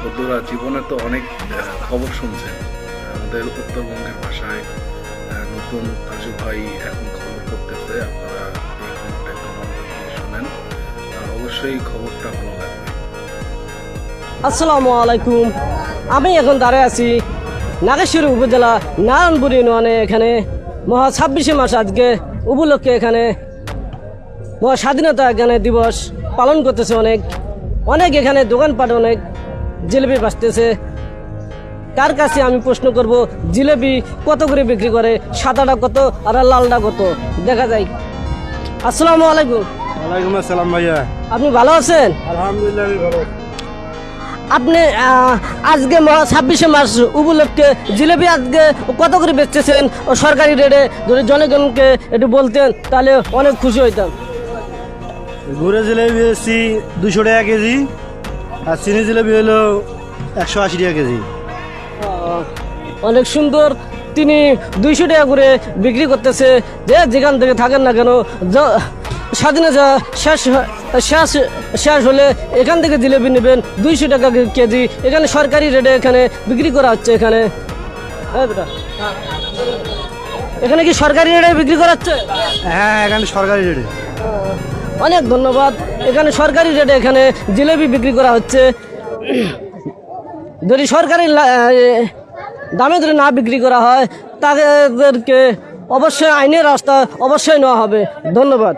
বন্ধুরা জীবনে তো অনেক খবর শুনছেন আমাদের উত্তরবঙ্গের ভাষায়। নতুন তাজু ভাই এখন খবর করতেছে, আপনারা এই খবরটা একটু মনোযোগ দিয়ে শোনেন, অবশ্যই খবরটা ভালো লাগবে। আসসালামু আলাইকুম। আমি এখন দাঁড়িয়ে আছি নাগেশ্বরী উপজেলা নারায়ণপুর ইউনিয়নে। এখানে মহা 26শে মাস আজকে উপলক্ষে এখানে মহা স্বাধীনতা এখানে দিবস পালন করতেছে। অনেক এখানে দোকানপাট অনেক জিলেপি বাঁচতেছে। তার কাছে আমি প্রশ্ন করব, জিলেপি কত করে বিক্রি করে? সাদাটা কত আর লালটা কত? দেখা যায়। আসসালামু আলাইকুম। ওয়ালাইকুম আসসালাম ভাইয়া। আপনি ভালো আছেন? আলহামদুলিল্লাহ আমি ভালো। আপনি আজকে 26শে মাস উপলক্ষে জিলেপি আজকে কত করে বেচতেছেন ও সরকারি রেটে? যদি জনগণকে একটু বলতেন তাহলে অনেক খুশি হইতাম। গুড়ের জিলেবি বেশি 200 টাকা কেজি, আর চিনি জিলেবি হলো 180 টাকা কেজি। অনেক সুন্দর। তিনি 200 টাকা করে বিক্রি করতেছে। যেখান থেকে থাকেন না কেন, স্বাধীনতা শেষ হলে এখান থেকে জিলেপি নেবেন 200 টাকা কেজি। এখানে সরকারি রেটে এখানে বিক্রি করা হচ্ছে। এখানে কি সরকারি রেটে বিক্রি করা হচ্ছে? হ্যাঁ, এখানে সরকারি রেটে। অনেক ধন্যবাদ। এখানে সরকারি রেটে এখানে জিলেপি বিক্রি করা হচ্ছে। যদি সরকারি দামে যদি না বিক্রি করা হয় তাদেরকে অবশ্যই আইনের রাস্তা অবশ্যই নেওয়া হবে। ধন্যবাদ।